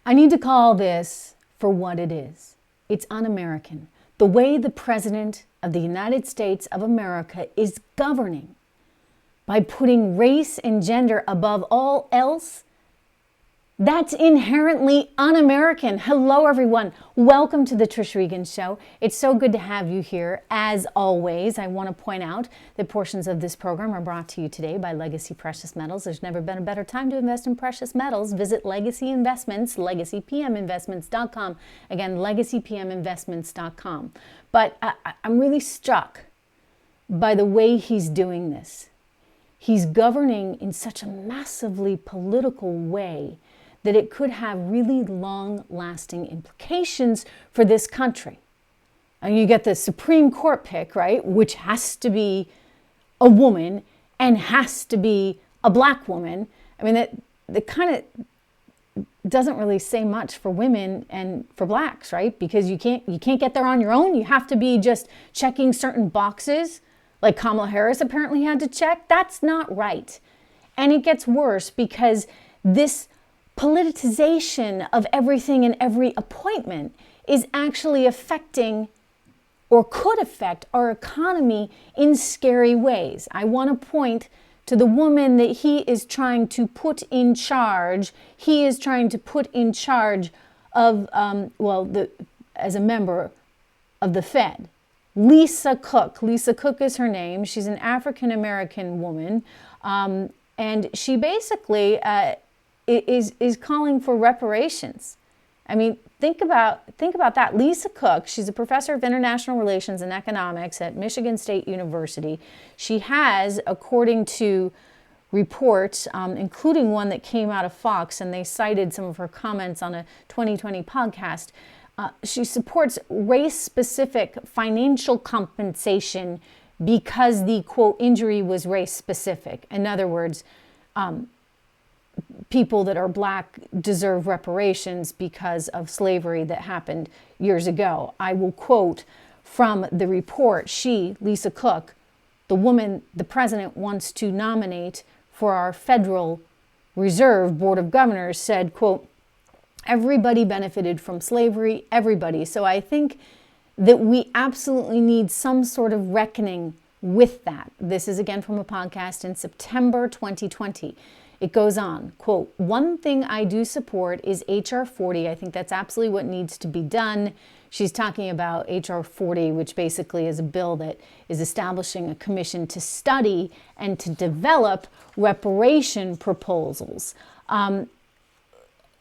I need to call this for what it is. It's un-American. The way the President of the United States of America is governing by putting race and gender above all else, that's inherently un-American. Hello, everyone. Welcome to the Trish Regan Show. It's so good to have you here. As always, I want to point out that portions of this program are brought to you today by Legacy Precious Metals. There's never been a better time to invest in precious metals. Visit Legacy Investments, legacypminvestments.com. Again, legacypminvestments.com. But I'm really struck by the way he's doing this. He's governing in such a massively political way that it could have really long-lasting implications for this country. And you get the Supreme Court pick, right, which has to be a woman and has to be a black woman. I mean, that kind of doesn't really say much for women and for blacks, right? Because you can't get there on your own. You have to be just checking certain boxes, like Kamala Harris apparently had to check. That's not right. And it gets worse because this politicization of everything and every appointment is actually affecting or could affect our economy in scary ways. I want to point to the woman that he is trying to put in charge. He is trying to put in charge of, as a member of the Fed. Lisa Cook. Lisa Cook is her name. She's an African-American woman. And she basically is calling for reparations. I mean, think about that. Lisa Cook, she's a professor of international relations and economics at Michigan State University. She has, according to reports, including one that came out of Fox, and they cited some of her comments on a 2020 podcast, she supports race-specific financial compensation because the, quote, injury was race-specific. In other words, people that are black deserve reparations because of slavery that happened years ago. I will quote from the report. She, Lisa Cook, the woman the president wants to nominate for our Federal Reserve Board of Governors, said, quote, "Everybody benefited from slavery, everybody." So I think that we absolutely need some sort of reckoning with that. This is again from a podcast in September 2020. It goes on, quote, "One thing I do support is HR 40. I think that's absolutely what needs to be done." She's talking about HR 40, which basically is a bill that is establishing a commission to study and to develop reparation proposals.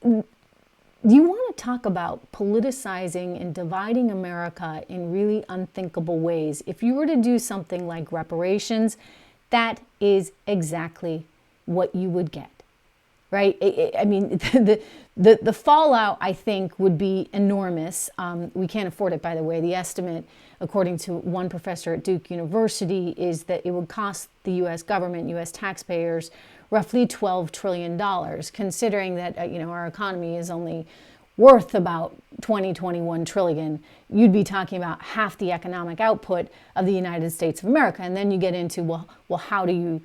You want to talk about politicizing and dividing America in really unthinkable ways. If you were to do something like reparations, that is exactly what you would get, right? I mean, the fallout, I think, would be enormous. We can't afford it, by the way. The estimate, according to one professor at Duke University, is that it would cost the U.S. government, U.S. taxpayers, roughly $12 trillion, considering that our economy is only worth about 21 trillion. You'd be talking about half the economic output of the United States of America. And then you get into, well, how do you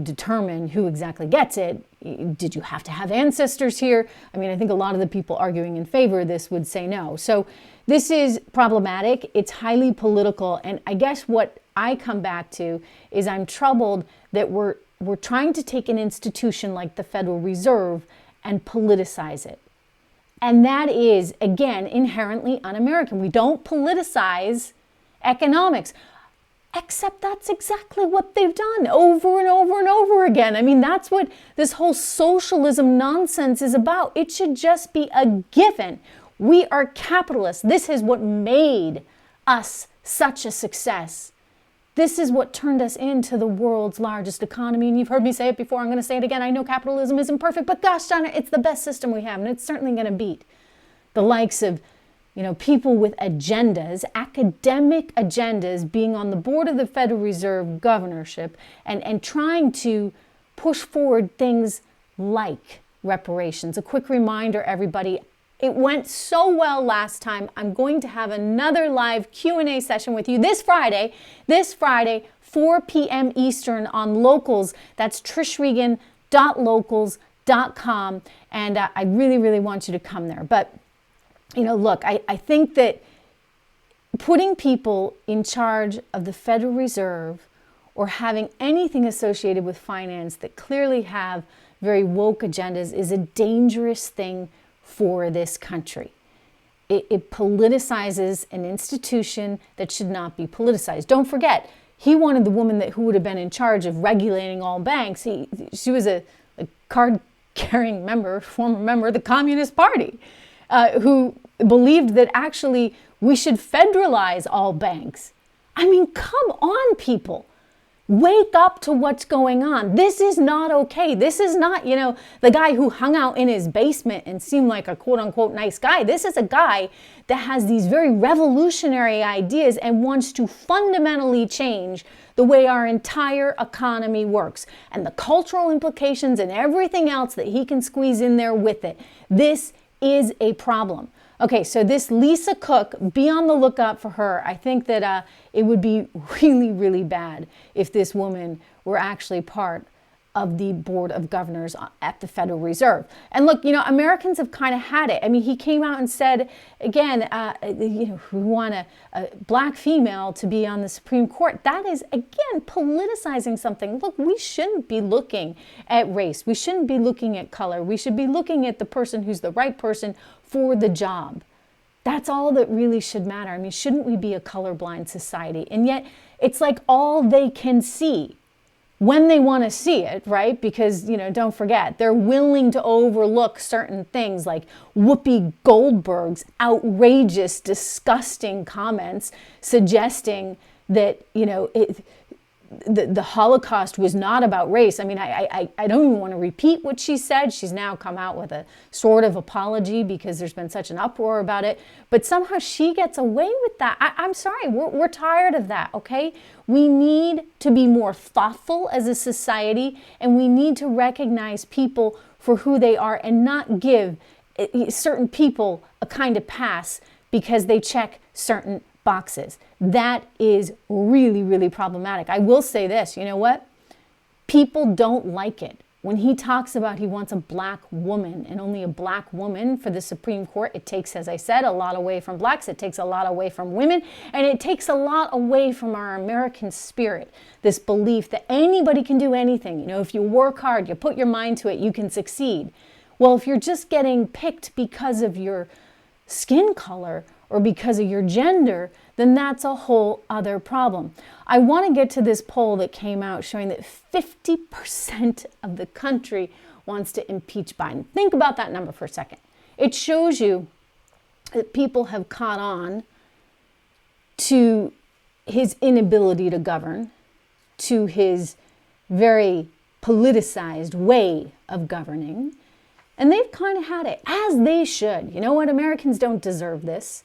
determine who exactly gets it? Did you have to have ancestors here? I mean, I think a lot of the people arguing in favor of this would say no. So this is problematic. It's highly political. And I guess what I come back to is I'm troubled that we're trying to take an institution like the Federal Reserve and politicize it. And that is, again, inherently un-American. We don't politicize economics. Except that's exactly what they've done over and over and over again. I mean, that's what this whole socialism nonsense is about. It should just be a given. We are capitalists. This is what made us such a success. This is what turned us into the world's largest economy. And you've heard me say it before. I'm going to say it again. I know capitalism isn't perfect, but gosh darn it, it's the best system we have. And it's certainly going to beat the likes of people with agendas, academic agendas, being on the board of the Federal Reserve governorship and trying to push forward things like reparations. A quick reminder, everybody, it went so well last time. I'm going to have another live Q&A session with you this Friday, 4 p.m. Eastern on Locals. That's trishregan.locals.com. and I really, really want you to come there. But, look, I think that putting people in charge of the Federal Reserve or having anything associated with finance that clearly have very woke agendas is a dangerous thing for this country. It politicizes an institution that should not be politicized. Don't forget, he wanted the woman who would have been in charge of regulating all banks. She was a card-carrying former member of the Communist Party, who believed that actually we should federalize all banks. I mean, come on, people. Wake up to what's going on. This is not okay. This is not, the guy who hung out in his basement and seemed like a quote-unquote nice guy. This is a guy that has these very revolutionary ideas and wants to fundamentally change the way our entire economy works and the cultural implications and everything else that he can squeeze in there with it. This is a problem. Okay, so this Lisa Cook, be on the lookout for her. I think that it would be really, really bad if this woman were actually part of the Board of Governors at the Federal Reserve. And look, Americans have kind of had it. I mean, he came out and said, again, we want a black female to be on the Supreme Court. That is, again, politicizing something. Look, we shouldn't be looking at race. We shouldn't be looking at color. We should be looking at the person who's the right person for the job. That's all that really should matter. I mean, shouldn't we be a colorblind society? And yet, it's like all they can see when they want to see it, right? Because, don't forget, they're willing to overlook certain things like Whoopi Goldberg's outrageous, disgusting comments suggesting that, the Holocaust was not about race. I mean, I don't even want to repeat what she said. She's now come out with a sort of apology because there's been such an uproar about it. But somehow she gets away with that. I'm sorry, we're tired of that, okay? We need to be more thoughtful as a society, and we need to recognize people for who they are and not give certain people a kind of pass because they check certain boxes. That is really, really problematic. I will say this, you know what? People don't like it. When he talks about he wants a black woman and only a black woman for the Supreme Court, it takes, as I said, a lot away from blacks, it takes a lot away from women, and it takes a lot away from our American spirit, this belief that anybody can do anything. If you work hard, you put your mind to it, you can succeed. Well, if you're just getting picked because of your skin color or because of your gender, then that's a whole other problem. I want to get to this poll that came out showing that 50% of the country wants to impeach Biden. Think about that number for a second. It shows you that people have caught on to his inability to govern, to his very politicized way of governing, and they've kind of had it, as they should. You know what? Americans don't deserve this.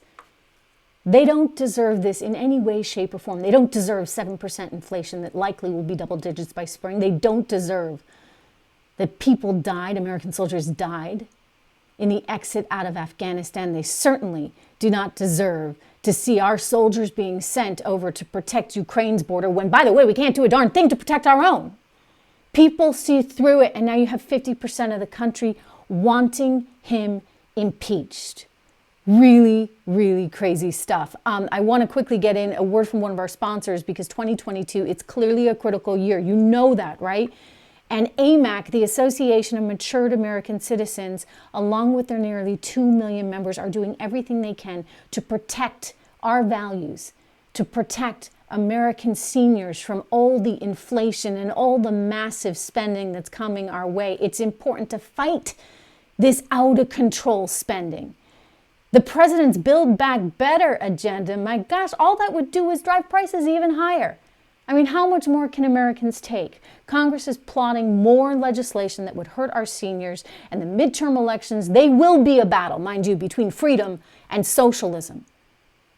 They don't deserve this in any way, shape, or form. They don't deserve 7% inflation that likely will be double digits by spring. They don't deserve that people died, American soldiers died in the exit out of Afghanistan. They certainly do not deserve to see our soldiers being sent over to protect Ukraine's border when, by the way, we can't do a darn thing to protect our own. People see through it, and now you have 50% of the country wanting him impeached. Really, really crazy stuff. I want to quickly get in a word from one of our sponsors because 2022, it's clearly a critical year. You know that, right? And AMAC, the Association of Matured American Citizens, along with their nearly 2 million members, are doing everything they can to protect our values, to protect American seniors from all the inflation and all the massive spending that's coming our way. It's important to fight this out of control spending. The president's Build Back Better agenda, my gosh, all that would do is drive prices even higher. I mean, how much more can Americans take? Congress is plotting more legislation that would hurt our seniors, and the midterm elections, they will be a battle, mind you, between freedom and socialism.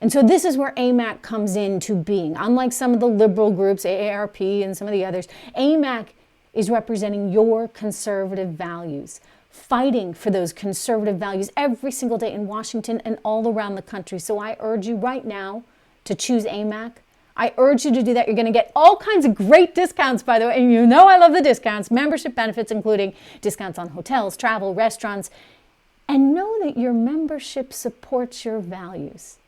And so this is where AMAC comes into being. Unlike some of the liberal groups, AARP and some of the others, AMAC is representing your conservative values, fighting for those conservative values every single day in Washington and all around the country. So I urge you right now to choose AMAC. I urge you to do that. You're going to get all kinds of great discounts, by the way. And you know I love the discounts. Membership benefits, including discounts on hotels, travel, restaurants. And know that your membership supports your values,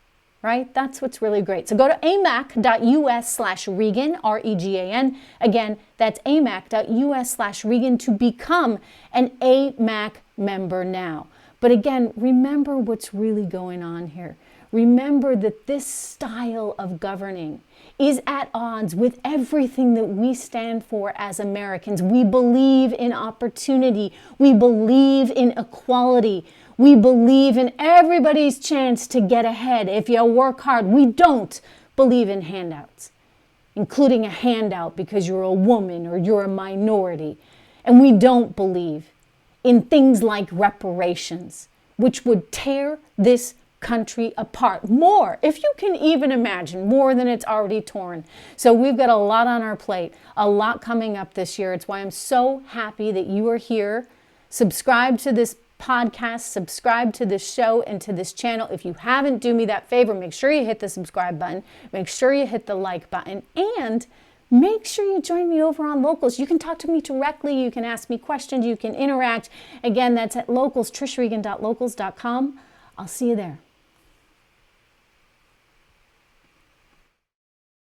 right? That's what's really great. So go to amac.us/Regan, R-E-G-A-N. Again, that's amac.us/Regan to become an AMAC member now. But again, remember what's really going on here. Remember that this style of governing is at odds with everything that we stand for as Americans. We believe in opportunity. We believe in equality. We believe in everybody's chance to get ahead if you work hard. We don't believe in handouts, including a handout because you're a woman or you're a minority. And we don't believe in things like reparations, which would tear this country apart more, if you can even imagine, more than it's already torn. So we've got a lot on our plate, a lot coming up this year. It's why I'm so happy that you are here. Subscribe to this podcast, subscribe to this show and to this channel. If you haven't, do me that favor, make sure you hit the subscribe button, make sure you hit the like button, and make sure you join me over on Locals. You can talk to me directly, you can ask me questions, you can interact. Again, that's at locals, trishregan.locals.com. I'll see you there.